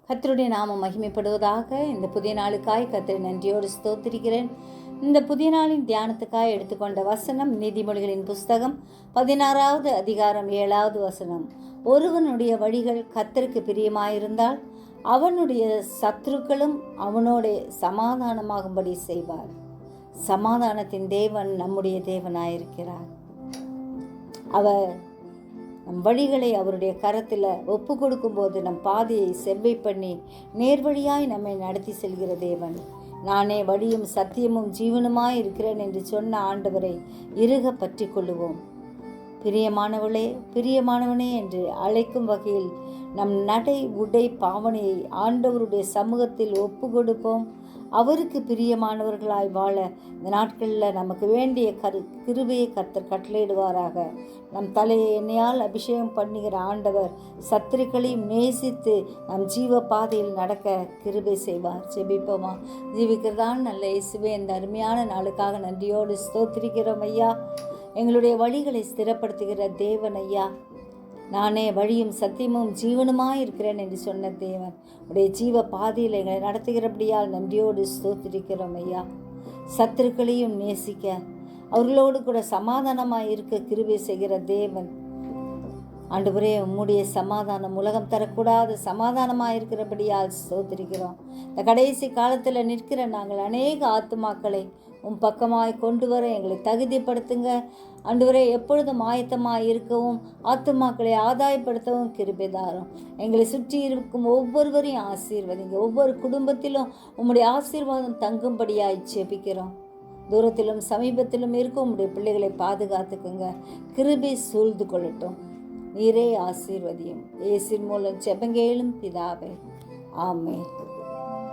கர்த்தருடைய நாமம் மகிமைப்படுவதாக. இந்த புதிய நாளுக்காய் கர்த்தரை நன்றியோடு ஸ்தோத்திரிக்கிறேன். இந்த புதிய நாளின் தியானத்துக்காய் எடுத்துக்கொண்ட வசனம் நீதிமொழிகளின் புஸ்தகம் 16வது அதிகாரம் 7வது வசனம். ஒருவனுடைய வழிகள் கர்த்தருக்கு பிரியமாயிருந்தால் அவனுடைய சத்துருக்களும் அவனோட சமாதானமாகும்படி செய்வார். சமாதானத்தின் தேவன் நம்முடைய தேவனாயிருக்கிறார். அவர் நம் வழிகளை அவருடைய கரத்தில் ஒப்பு கொடுக்கும்போது நம் பாதையை செவ்வை பண்ணி நேர்வழியாய் நம்மை நடத்தி செல்கிற தேவன். நானே வழியும் சத்தியமும் ஜீவனுமாய் இருக்கிறேன் என்று சொன்ன ஆண்டவரை இறுக பற்றி கொள்ளுவோம். பிரியமானவனே என்று அழைக்கும் வகையில் நம் நடை உடை பாவனையை ஆண்டவருடைய சமூகத்தில் ஒப்பு கொடுப்போம். அவருக்கு பிரியமானவர்களாய் வாழ இந்த நாட்களில் நமக்கு வேண்டிய கிருபையை கர்த்தர் கட்டளையிடுவாராக. நம் தலையை எண்ணெயால் அபிஷேகம் பண்ணுகிற ஆண்டவர் சத்துருக்களையும் நேசித்து நம் ஜீவ பாதையில் நடக்க கிருபை செய்வார். ஜெபிப்போமா. ஜீவிக்கிறதான் நல்ல இயேசுவே, இந்த அருமையான நாளுக்காக நன்றியோடு ஸ்தோத்திரிக்கிறோம் ஐயா. எங்களுடைய வழிகளை ஸ்திரப்படுத்துகிற தேவன் ஐயா. நானே வழியும் சத்தியமும் ஜீவனுமாய் இருக்கிறேன் என்று சொன்ன தேவன் உடைய ஜீவ பாதையில் எங்களை நடத்துகிறபடியால் நன்றியோடு ஸ்தோத்திரிக்கிறோம் ஐயா. சத்துருக்களையும் நேசிக்க அவர்களோடு கூட சமாதானமாய் இருக்க கிருபை செய்கிற தேவன் ஆண்டவரே, உம்முடைய சமாதானம் உலகம் தரக்கூடாத சமாதானமாக இருக்கிறபடியால் ஸ்தோத்திரிக்கிறோம். இந்த கடைசி காலத்தில் நிற்கிற நாங்கள் அநேக ஆத்துமாக்களை உம் பக்கமாய் கொண்டு வர எங்களை தகுதிப்படுத்துங்க ஆண்டவரே. எப்பொழுதும் ஆயத்தமாக இருக்கவும் ஆத்துமாக்களை ஆதாயப்படுத்தவும் கிருபை தாரும். எங்களை சுற்றி இருக்கும் ஒவ்வொருவரையும் ஆசீர்வதிங்க. ஒவ்வொரு குடும்பத்திலும் உம்முடைய ஆசீர்வாதம் தங்கும்படியாய் ஜெபிக்கிறோம். தூரத்திலும் சமீபத்திலும் இருக்கும் உம்முடைய பிள்ளைகளை பாதுகாத்துக்குங்க. கிருபை சூழ்ந்து கொள்ளட்டும். நீரே ஆசீர்வதியும். இயேசுவின் மூலம் ஜெபங்கேளும் பிதாவே. ஆமென்.